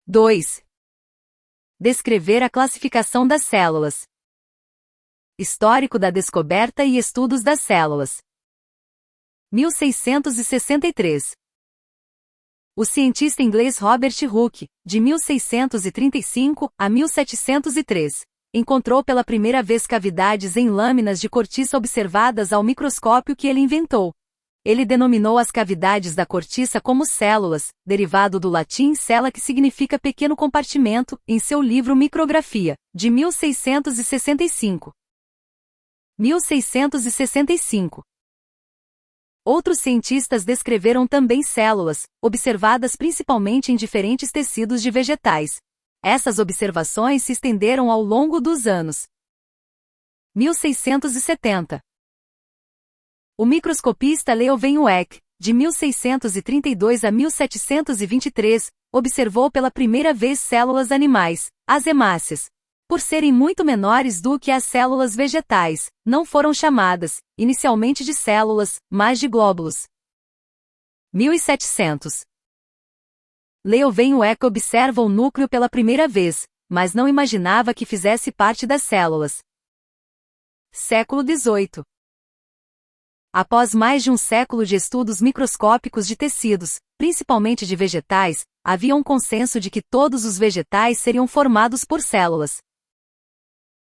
2. Descrever a classificação das células. Histórico da descoberta e estudos das células. 1663. O cientista inglês Robert Hooke, de 1635 a 1703, encontrou pela primeira vez cavidades em lâminas de cortiça observadas ao microscópio que ele inventou. Ele denominou as cavidades da cortiça como células, derivado do latim cella, que significa pequeno compartimento, em seu livro Micrografia, de 1665. 1665. Outros cientistas descreveram também células, observadas principalmente em diferentes tecidos de vegetais. Essas observações se estenderam ao longo dos anos. 1670. O microscopista Leeuwenhoek, de 1632 a 1723, observou pela primeira vez células animais, as hemácias. Por serem muito menores do que as células vegetais, não foram chamadas, inicialmente de células, mas de glóbulos. 1700. Leeuwenhoek observa o núcleo pela primeira vez, mas não imaginava que fizesse parte das células. Século XVIII. Após mais de um século de estudos microscópicos de tecidos, principalmente de vegetais, havia um consenso de que todos os vegetais seriam formados por células.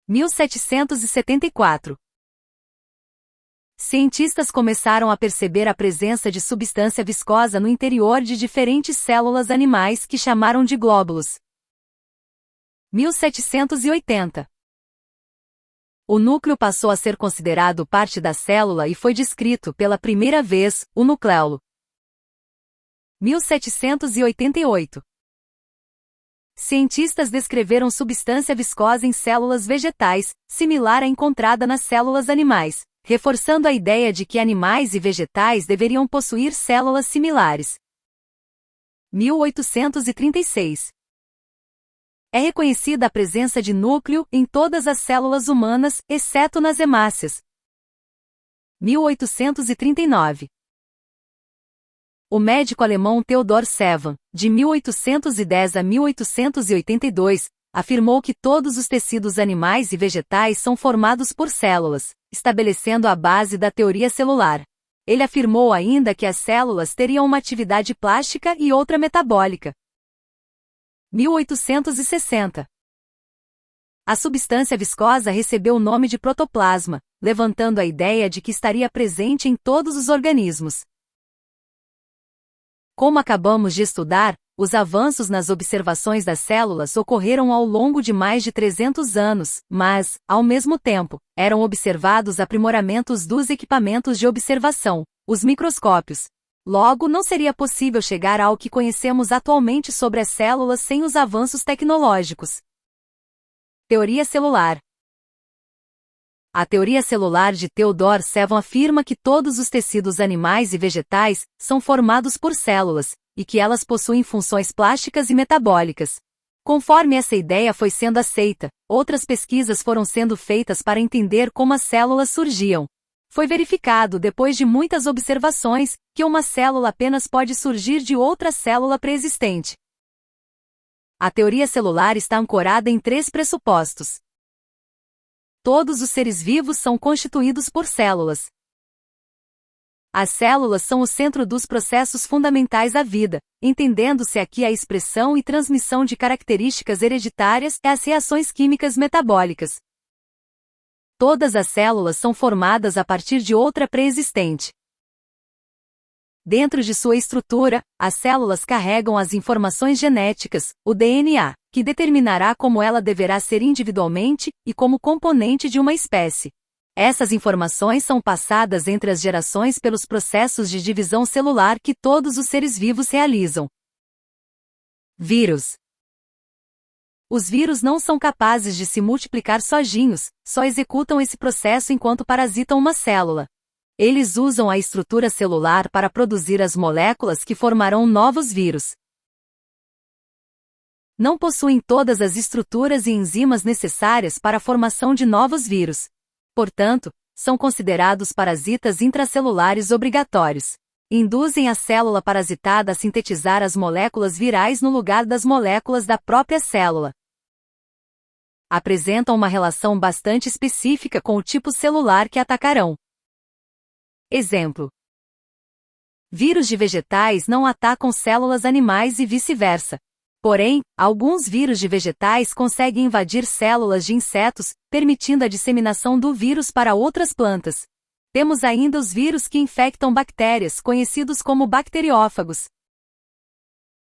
1774. Cientistas começaram a perceber a presença de substância viscosa no interior de diferentes células animais que chamaram de glóbulos. 1780. O núcleo passou a ser considerado parte da célula e foi descrito pela primeira vez, o nucleolo. 1788. Cientistas descreveram substância viscosa em células vegetais, similar à encontrada nas células animais, reforçando a ideia de que animais e vegetais deveriam possuir células similares. 1836. É reconhecida a presença de núcleo em todas as células humanas, exceto nas hemácias. 1839. O médico alemão Theodor Sevan, de 1810 a 1882, afirmou que todos os tecidos animais e vegetais são formados por células, estabelecendo a base da teoria celular. Ele afirmou ainda que as células teriam uma atividade plástica e outra metabólica. 1860. A substância viscosa recebeu o nome de protoplasma, levantando a ideia de que estaria presente em todos os organismos. Como acabamos de estudar, os avanços nas observações das células ocorreram ao longo de mais de 300 anos, mas, ao mesmo tempo, eram observados aprimoramentos dos equipamentos de observação, os microscópios. Logo, não seria possível chegar ao que conhecemos atualmente sobre as células sem os avanços tecnológicos. Teoria celular. A teoria celular de Theodor Sevan afirma que todos os tecidos animais e vegetais são formados por células, e que elas possuem funções plásticas e metabólicas. Conforme essa ideia foi sendo aceita, outras pesquisas foram sendo feitas para entender como as células surgiam. Foi verificado, depois de muitas observações, que uma célula apenas pode surgir de outra célula pré-existente. A teoria celular está ancorada em 3 pressupostos. Todos os seres vivos são constituídos por células. As células são o centro dos processos fundamentais da vida, entendendo-se aqui a expressão e transmissão de características hereditárias e as reações químicas metabólicas. Todas as células são formadas a partir de outra pré-existente. Dentro de sua estrutura, as células carregam as informações genéticas, o DNA, que determinará como ela deverá ser individualmente e como componente de uma espécie. Essas informações são passadas entre as gerações pelos processos de divisão celular que todos os seres vivos realizam. Vírus. Os vírus não são capazes de se multiplicar sozinhos, só executam esse processo enquanto parasitam uma célula. Eles usam a estrutura celular para produzir as moléculas que formarão novos vírus. Não possuem todas as estruturas e enzimas necessárias para a formação de novos vírus. Portanto, são considerados parasitas intracelulares obrigatórios. induzem a célula parasitada a sintetizar as moléculas virais no lugar das moléculas da própria célula. Apresentam uma relação bastante específica com o tipo celular que atacarão. Exemplo: vírus de vegetais não atacam células animais e vice-versa. Porém, alguns vírus de vegetais conseguem invadir células de insetos, permitindo a disseminação do vírus para outras plantas. Temos ainda os vírus que infectam bactérias, conhecidos como bacteriófagos.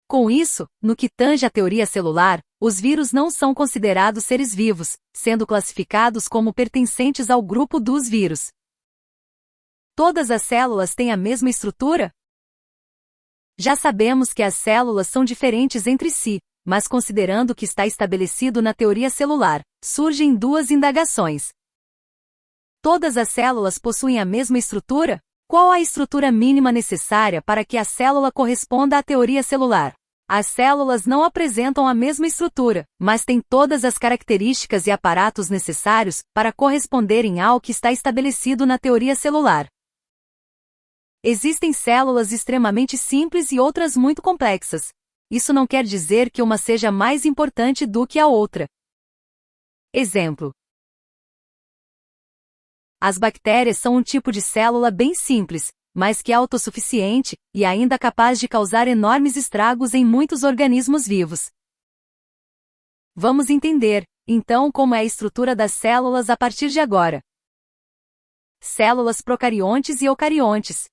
Com isso, no que tange à teoria celular, os vírus não são considerados seres vivos, sendo classificados como pertencentes ao grupo dos vírus. Todas as células têm a mesma estrutura? Já sabemos que as células são diferentes entre si, mas considerando o que está estabelecido na teoria celular, surgem duas indagações. Todas as células possuem a mesma estrutura? Qual a estrutura mínima necessária para que a célula corresponda à teoria celular? As células não apresentam a mesma estrutura, mas têm todas as características e aparatos necessários para corresponderem ao que está estabelecido na teoria celular. Existem células extremamente simples e outras muito complexas. Isso não quer dizer que uma seja mais importante do que a outra. Exemplo: as bactérias são um tipo de célula bem simples, mas que é autossuficiente e ainda capaz de causar enormes estragos em muitos organismos vivos. Vamos entender, então, como é a estrutura das células a partir de agora. Células procariontes e eucariontes.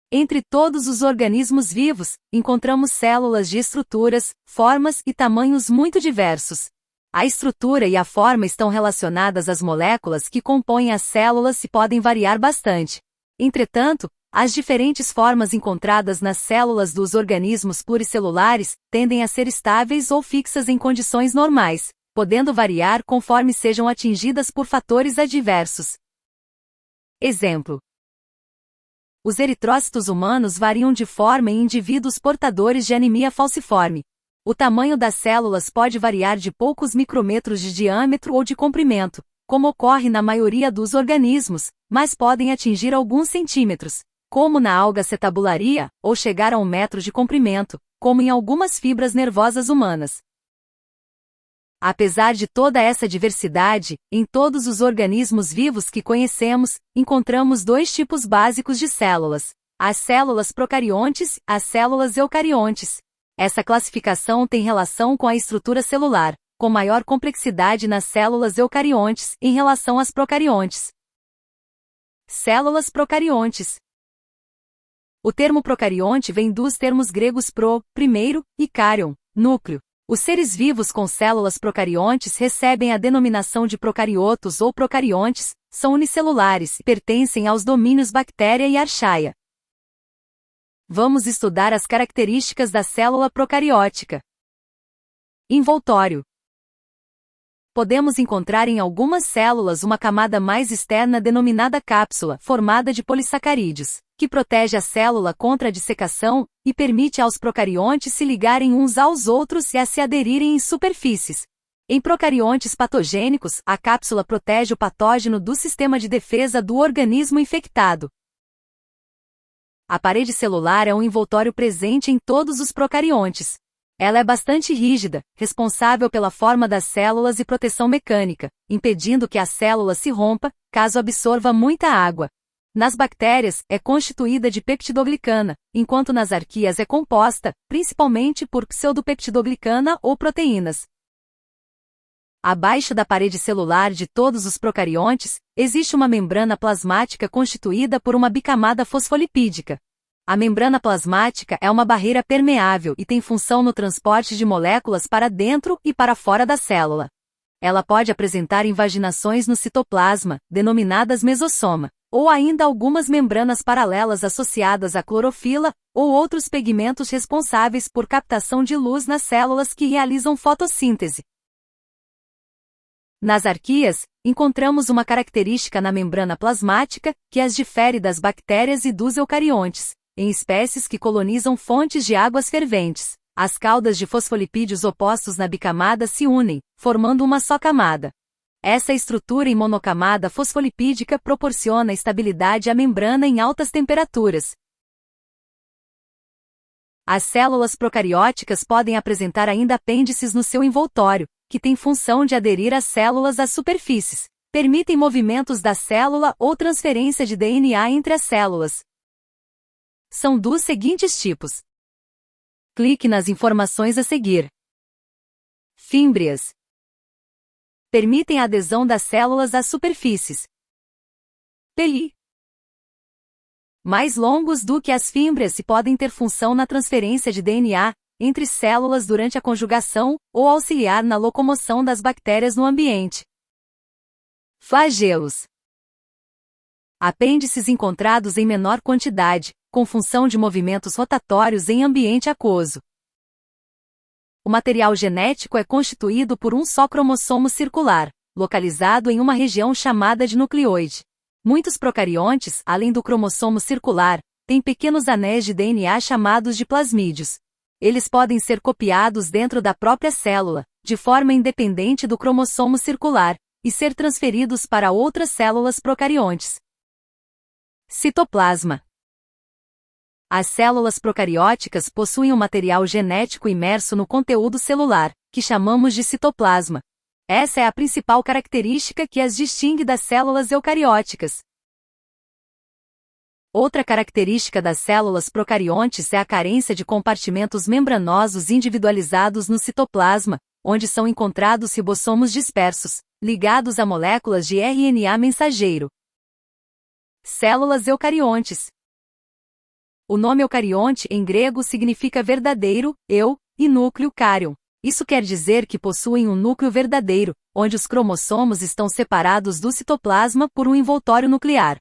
Entre todos os organismos vivos, encontramos células de estruturas, formas e tamanhos muito diversos. A estrutura e a forma estão relacionadas às moléculas que compõem as células e podem variar bastante. Entretanto, as diferentes formas encontradas nas células dos organismos pluricelulares tendem a ser estáveis ou fixas em condições normais, podendo variar conforme sejam atingidas por fatores adversos. Exemplo: os eritrócitos humanos variam de forma em indivíduos portadores de anemia falciforme. O tamanho das células pode variar de poucos micrômetros de diâmetro ou de comprimento, como ocorre na maioria dos organismos, mas podem atingir alguns centímetros, como na alga cetabularia, ou chegar a 1 metro de comprimento, como em algumas fibras nervosas humanas. Apesar de toda essa diversidade, em todos os organismos vivos que conhecemos, encontramos dois tipos básicos de células: as células procariontes e as células eucariontes. Essa classificação tem relação com a estrutura celular, com maior complexidade nas células eucariontes em relação às procariontes. Células procariontes. O termo procarionte vem dos termos gregos pro, primeiro, e karion, núcleo. Os seres vivos com células procariontes recebem a denominação de procariotos ou procariontes, são unicelulares e pertencem aos domínios bactéria e archaia. Vamos estudar as características da célula procariótica. Envoltório. Podemos encontrar em algumas células uma camada mais externa denominada cápsula, formada de polissacarídeos, que protege a célula contra a dissecação e permite aos procariontes se ligarem uns aos outros e a se aderirem em superfícies. Em procariontes patogênicos, a cápsula protege o patógeno do sistema de defesa do organismo infectado. A parede celular é um envoltório presente em todos os procariontes. Ela é bastante rígida, responsável pela forma das células e proteção mecânica, impedindo que a célula se rompa, caso absorva muita água. Nas bactérias, é constituída de peptidoglicana, enquanto nas arqueias é composta, principalmente por pseudopeptidoglicana ou proteínas. Abaixo da parede celular de todos os procariontes, existe uma membrana plasmática constituída por uma bicamada fosfolipídica. A membrana plasmática é uma barreira permeável e tem função no transporte de moléculas para dentro e para fora da célula. Ela pode apresentar invaginações no citoplasma, denominadas mesossoma, ou ainda algumas membranas paralelas associadas à clorofila, ou outros pigmentos responsáveis por captação de luz nas células que realizam fotossíntese. Nas arqueias, encontramos uma característica na membrana plasmática, que as difere das bactérias e dos eucariontes. Em espécies que colonizam fontes de águas ferventes, as caudas de fosfolipídios opostos na bicamada se unem, formando uma só camada. Essa estrutura em monocamada fosfolipídica proporciona estabilidade à membrana em altas temperaturas, As células procarióticas podem apresentar ainda apêndices no seu envoltório, que tem função de aderir as células às superfícies. Permitem movimentos da célula ou transferência de DNA entre as células. São dos seguintes tipos. Clique nas informações a seguir. Fímbrias. Permitem a adesão das células às superfícies. Peli. Mais longos do que as fímbrias e podem ter função na transferência de DNA entre células durante a conjugação ou auxiliar na locomoção das bactérias no ambiente. Flagelos. Apêndices encontrados em menor quantidade, com função de movimentos rotatórios em ambiente aquoso. O material genético é constituído por um só cromossomo circular, localizado em uma região chamada de nucleoide. Muitos procariontes, além do cromossomo circular, têm pequenos anéis de DNA chamados de plasmídeos. Eles podem ser copiados dentro da própria célula, de forma independente do cromossomo circular, e ser transferidos para outras células procariontes. Citoplasma. As células procarióticas possuem um material genético imerso no conteúdo celular, que chamamos de citoplasma. Essa é a principal característica que as distingue das células eucarióticas. Outra característica das células procariontes é a carência de compartimentos membranosos individualizados no citoplasma, onde são encontrados ribossomos dispersos, ligados a moléculas de RNA mensageiro. Células eucariontes. O nome eucarionte em grego significa verdadeiro, eu, e núcleo cárion. Isso quer dizer que possuem um núcleo verdadeiro, onde os cromossomos estão separados do citoplasma por um envoltório nuclear.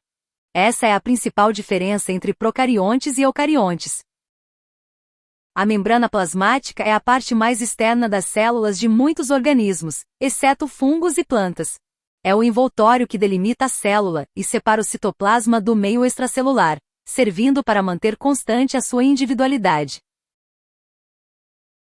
Essa é a principal diferença entre procariontes e eucariontes. A membrana plasmática é a parte mais externa das células de muitos organismos, exceto fungos e plantas. É o envoltório que delimita a célula e separa o citoplasma do meio extracelular, servindo para manter constante a sua individualidade.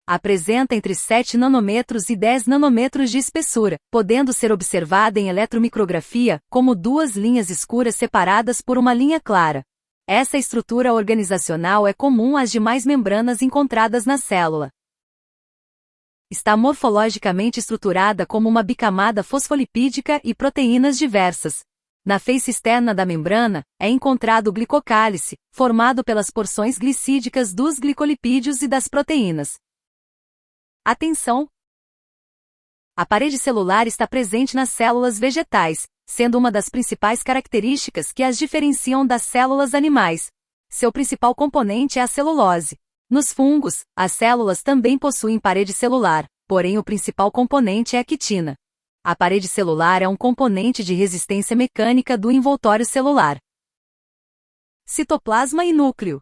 Apresenta entre 7 nanômetros e 10 nanômetros de espessura, podendo ser observada em eletromicrografia como duas linhas escuras separadas por uma linha clara. Essa estrutura organizacional é comum às demais membranas encontradas na célula. Está morfologicamente estruturada como uma bicamada fosfolipídica e proteínas diversas. Na face externa da membrana, é encontrado o glicocálice, formado pelas porções glicídicas dos glicolipídios e das proteínas. Atenção! A parede celular está presente nas células vegetais, sendo uma das principais características que as diferenciam das células animais. Seu principal componente é a celulose. Nos fungos, as células também possuem parede celular, porém o principal componente é a quitina. A parede celular é um componente de resistência mecânica do envoltório celular. Citoplasma e núcleo.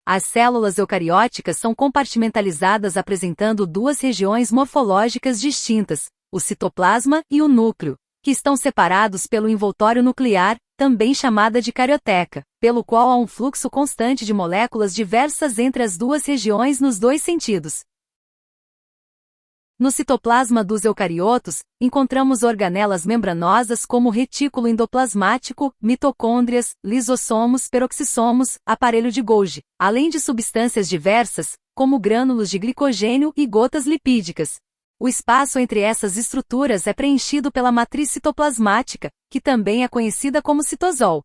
As células eucarióticas são compartimentalizadas apresentando duas regiões morfológicas distintas, o citoplasma e o núcleo, que estão separados pelo envoltório nuclear, também chamada de carioteca, pelo qual há um fluxo constante de moléculas diversas entre as duas regiões nos dois sentidos. No citoplasma dos eucariotos, encontramos organelas membranosas como retículo endoplasmático, mitocôndrias, lisossomos, peroxissomos, aparelho de Golgi, além de substâncias diversas, como grânulos de glicogênio e gotas lipídicas. O espaço entre essas estruturas é preenchido pela matriz citoplasmática, que também é conhecida como citosol.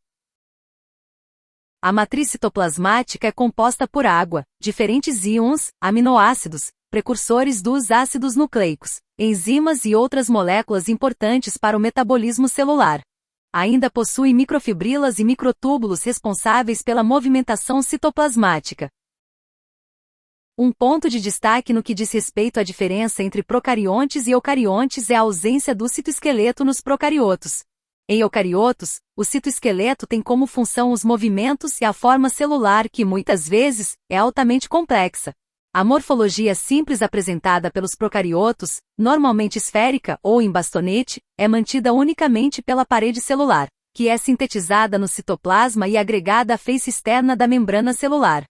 A matriz citoplasmática é composta por água, diferentes íons, aminoácidos, precursores dos ácidos nucleicos, enzimas e outras moléculas importantes para o metabolismo celular. Ainda possui microfibrilas e microtúbulos responsáveis pela movimentação citoplasmática. Um ponto de destaque no que diz respeito à diferença entre procariontes e eucariontes é a ausência do citoesqueleto nos procariotos. Em eucariotos, o citoesqueleto tem como função os movimentos e a forma celular que, muitas vezes, é altamente complexa. A morfologia simples apresentada pelos procariotos, normalmente esférica ou em bastonete, é mantida unicamente pela parede celular, que é sintetizada no citoplasma e agregada à face externa da membrana celular.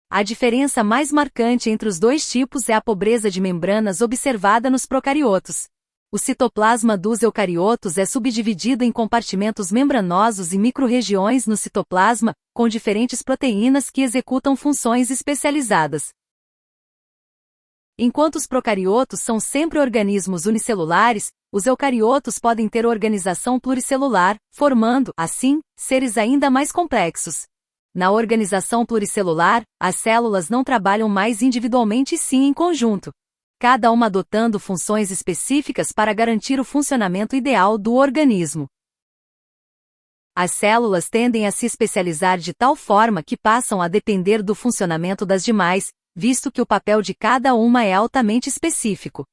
A diferença mais marcante entre os dois tipos é a pobreza de membranas observada nos procariotos. O citoplasma dos eucariotos é subdividido em compartimentos membranosos e microrregiões no citoplasma, com diferentes proteínas que executam funções especializadas. Enquanto os procariotos são sempre organismos unicelulares, os eucariotos podem ter organização pluricelular, formando, assim, seres ainda mais complexos. Na organização pluricelular, as células não trabalham mais individualmente e sim em conjunto, cada uma adotando funções específicas para garantir o funcionamento ideal do organismo. As células tendem a se especializar de tal forma que passam a depender do funcionamento das demais, visto que o papel de cada uma é altamente específico.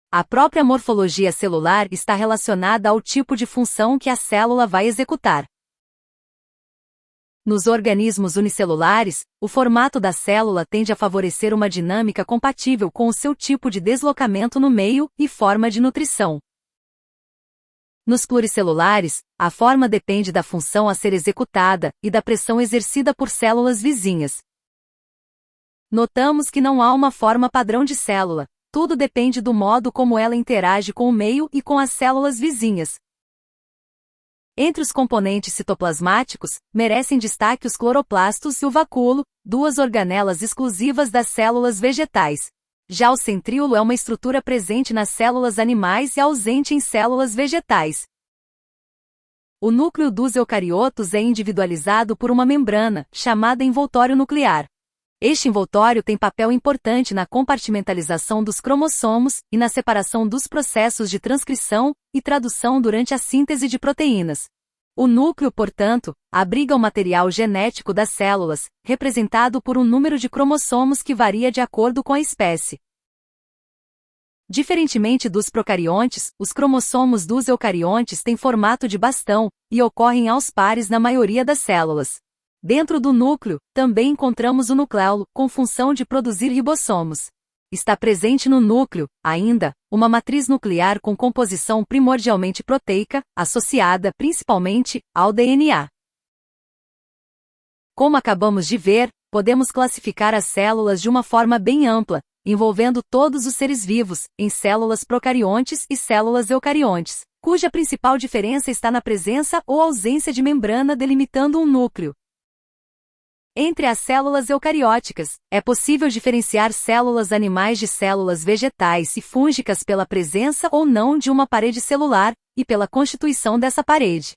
A própria morfologia celular está relacionada ao tipo de função que a célula vai executar. Nos organismos unicelulares, o formato da célula tende a favorecer uma dinâmica compatível com o seu tipo de deslocamento no meio e forma de nutrição. Nos pluricelulares, a forma depende da função a ser executada e da pressão exercida por células vizinhas. Notamos que não há uma forma padrão de célula, tudo depende do modo como ela interage com o meio e com as células vizinhas. Entre os componentes citoplasmáticos, merecem destaque os cloroplastos e o vacúolo, duas organelas exclusivas das células vegetais. Já o centríolo é uma estrutura presente nas células animais e ausente em células vegetais. O núcleo dos eucariotos é individualizado por uma membrana, chamada envoltório nuclear. Este envoltório tem papel importante na compartimentalização dos cromossomos e na separação dos processos de transcrição e tradução durante a síntese de proteínas. O núcleo, portanto, abriga o material genético das células, representado por um número de cromossomos que varia de acordo com a espécie. Diferentemente dos procariontes, os cromossomos dos eucariontes têm formato de bastão e ocorrem aos pares na maioria das células. Dentro do núcleo, também encontramos o nucleolo, com função de produzir ribossomos. Está presente no núcleo, ainda, uma matriz nuclear com composição primordialmente proteica, associada principalmente ao DNA. Como acabamos de ver, podemos classificar as células de uma forma bem ampla, envolvendo todos os seres vivos, em células procariontes e células eucariontes, cuja principal diferença está na presença ou ausência de membrana delimitando um núcleo. Entre as células eucarióticas, é possível diferenciar células animais de células vegetais e fúngicas pela presença ou não de uma parede celular, e pela constituição dessa parede.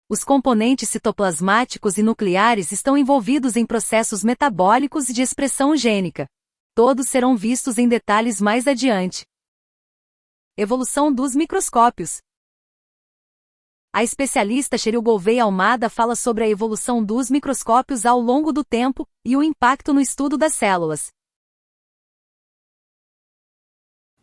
Os componentes citoplasmáticos e nucleares estão envolvidos em processos metabólicos e de expressão gênica. Todos serão vistos em detalhes mais adiante. Evolução dos microscópios. A especialista Sheryl Gouveia Almada fala sobre a evolução dos microscópios ao longo do tempo e o impacto no estudo das células.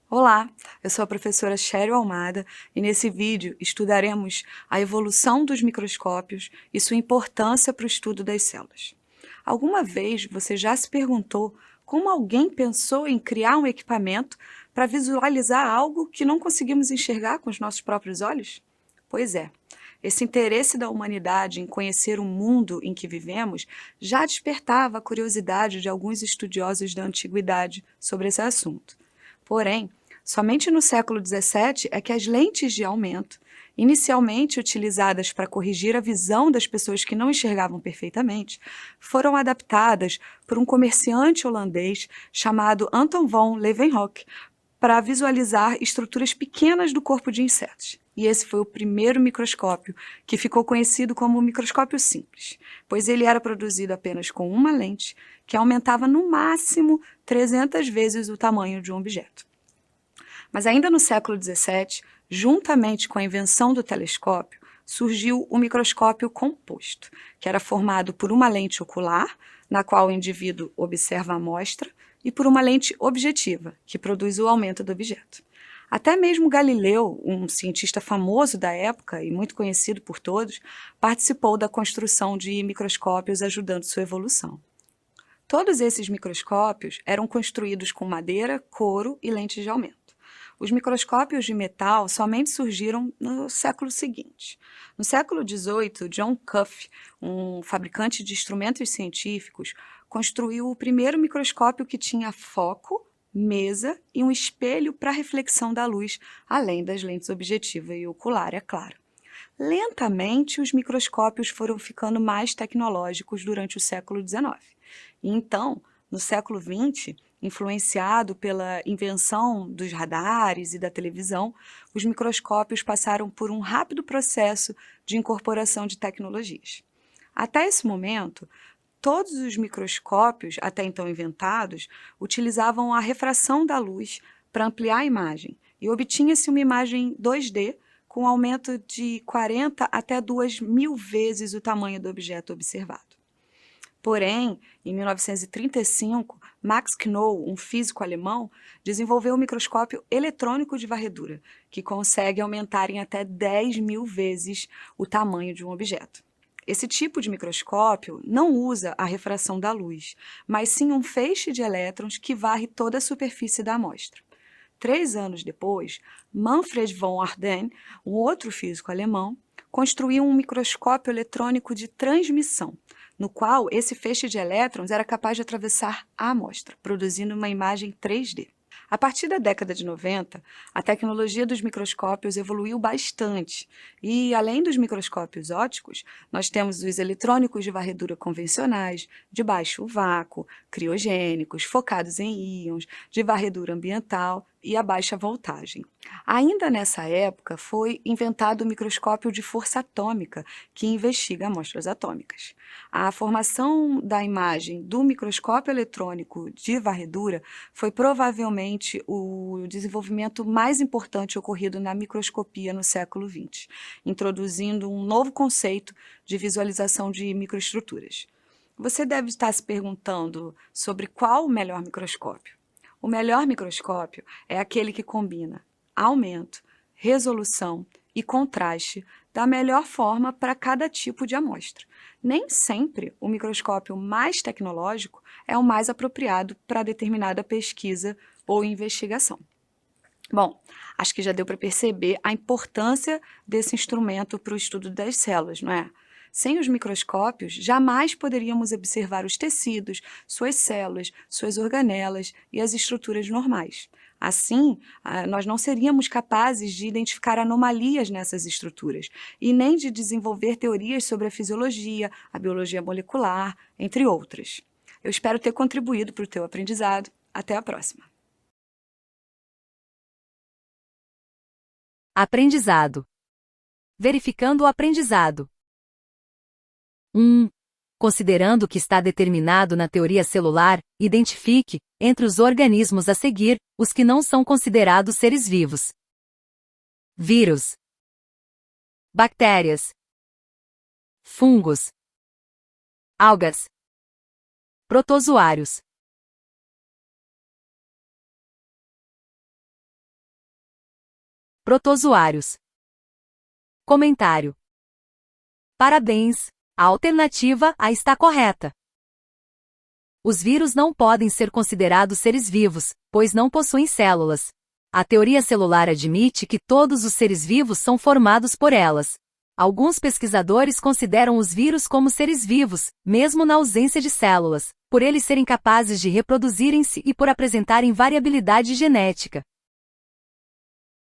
Olá, eu sou a professora Sheryl Almada e nesse vídeo estudaremos a evolução dos microscópios e sua importância para o estudo das células. Alguma vez você já se perguntou como alguém pensou em criar um equipamento para visualizar algo que não conseguimos enxergar com os nossos próprios olhos? Pois é, esse interesse da humanidade em conhecer o mundo em que vivemos já despertava a curiosidade de alguns estudiosos da antiguidade sobre esse assunto. Porém, somente no século XVII é que as lentes de aumento, inicialmente utilizadas para corrigir a visão das pessoas que não enxergavam perfeitamente, foram adaptadas por um comerciante holandês chamado Anton van Leeuwenhoek para visualizar estruturas pequenas do corpo de insetos. E esse foi o primeiro microscópio, que ficou conhecido como microscópio simples, pois ele era produzido apenas com uma lente, que aumentava no máximo 300 vezes o tamanho de um objeto. Mas ainda no século XVII, juntamente com a invenção do telescópio, surgiu o microscópio composto, que era formado por uma lente ocular, na qual o indivíduo observa a amostra, e por uma lente objetiva, que produz o aumento do objeto. Até mesmo Galileu, um cientista famoso da época e muito conhecido por todos, participou da construção de microscópios ajudando sua evolução. Todos esses microscópios eram construídos com madeira, couro e lentes de aumento. Os microscópios de metal somente surgiram no século seguinte. No século XVIII, John Cuff, um fabricante de instrumentos científicos, construiu o primeiro microscópio que tinha foco, mesa e um espelho para reflexão da luz, além das lentes objetiva e ocular, é claro. Lentamente, os microscópios foram ficando mais tecnológicos durante o século XIX. E então, no século XX, influenciado pela invenção dos radares e da televisão, os microscópios passaram por um rápido processo de incorporação de tecnologias. Até esse momento, todos os microscópios, até então inventados, utilizavam a refração da luz para ampliar a imagem e obtinha-se uma imagem 2D com aumento de 40 até 2.000 vezes o tamanho do objeto observado. Porém, em 1935, Max Knoll, um físico alemão, desenvolveu um microscópio eletrônico de varredura, que consegue aumentar em até 10.000 vezes o tamanho de um objeto. Esse tipo de microscópio não usa a refração da luz, mas sim um feixe de elétrons que varre toda a superfície da amostra. 3 anos depois, Manfred von Ardenne, um outro físico alemão, construiu um microscópio eletrônico de transmissão, no qual esse feixe de elétrons era capaz de atravessar a amostra, produzindo uma imagem 3D. A partir da década de 90, a tecnologia dos microscópios evoluiu bastante e, além dos microscópios ópticos, nós temos os eletrônicos de varredura convencionais, de baixo vácuo, criogênicos, focados em íons, de varredura ambiental e a baixa voltagem. Ainda nessa época, foi inventado o microscópio de força atômica, que investiga amostras atômicas. A formação da imagem do microscópio eletrônico de varredura foi provavelmente o desenvolvimento mais importante ocorrido na microscopia no século XX, introduzindo um novo conceito de visualização de microestruturas. Você deve estar se perguntando sobre qual o melhor microscópio. O melhor microscópio é aquele que combina aumento, resolução e contraste da melhor forma para cada tipo de amostra. Nem sempre o microscópio mais tecnológico é o mais apropriado para determinada pesquisa ou investigação. Bom, acho que já deu para perceber a importância desse instrumento para o estudo das células, não é? Sem os microscópios, jamais poderíamos observar os tecidos, suas células, suas organelas e as estruturas normais. Assim, nós não seríamos capazes de identificar anomalias nessas estruturas e nem de desenvolver teorias sobre a fisiologia, a biologia molecular, entre outras. Eu espero ter contribuído para o teu aprendizado. Até a próxima! Aprendizado. Verificando o aprendizado. 1. Considerando o que está determinado na teoria celular, identifique, entre os organismos a seguir, os que não são considerados seres vivos. Vírus, bactérias, fungos, algas, protozoários. Protozoários. Comentário. Parabéns! A alternativa A está correta. Os vírus não podem ser considerados seres vivos, pois não possuem células. A teoria celular admite que todos os seres vivos são formados por elas. Alguns pesquisadores consideram os vírus como seres vivos, mesmo na ausência de células, por eles serem capazes de reproduzirem-se e por apresentarem variabilidade genética.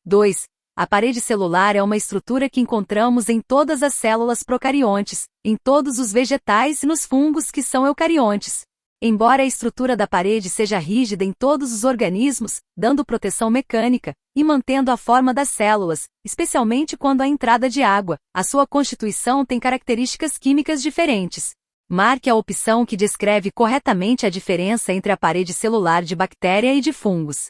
2. A parede celular é uma estrutura que encontramos em todas as células procariontes, em todos os vegetais e nos fungos que são eucariontes. Embora a estrutura da parede seja rígida em todos os organismos, dando proteção mecânica e mantendo a forma das células, especialmente quando há entrada de água, a sua constituição tem características químicas diferentes. Marque a opção que descreve corretamente a diferença entre a parede celular de bactéria e de fungos.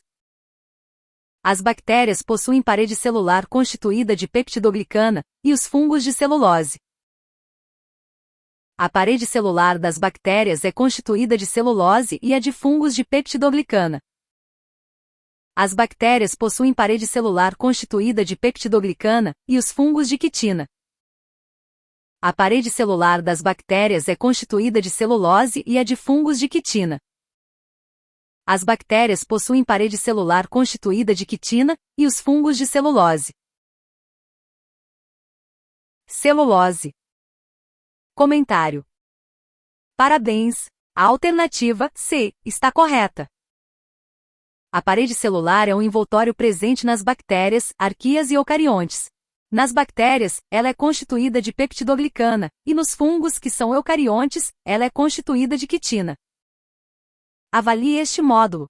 As bactérias possuem parede celular constituída de peptidoglicana, e os fungos de celulose. A parede celular das bactérias é constituída de celulose e a de fungos de peptidoglicana. As bactérias possuem parede celular constituída de peptidoglicana, e os fungos de quitina. A parede celular das bactérias é constituída de celulose e a de fungos de quitina. As bactérias possuem parede celular constituída de quitina, e os fungos de celulose. Celulose. Comentário. Parabéns! A alternativa C está correta. A parede celular é um envoltório presente nas bactérias, arqueias e eucariontes. Nas bactérias, ela é constituída de peptidoglicana, e nos fungos, que são eucariontes, ela é constituída de quitina. Avalie este módulo.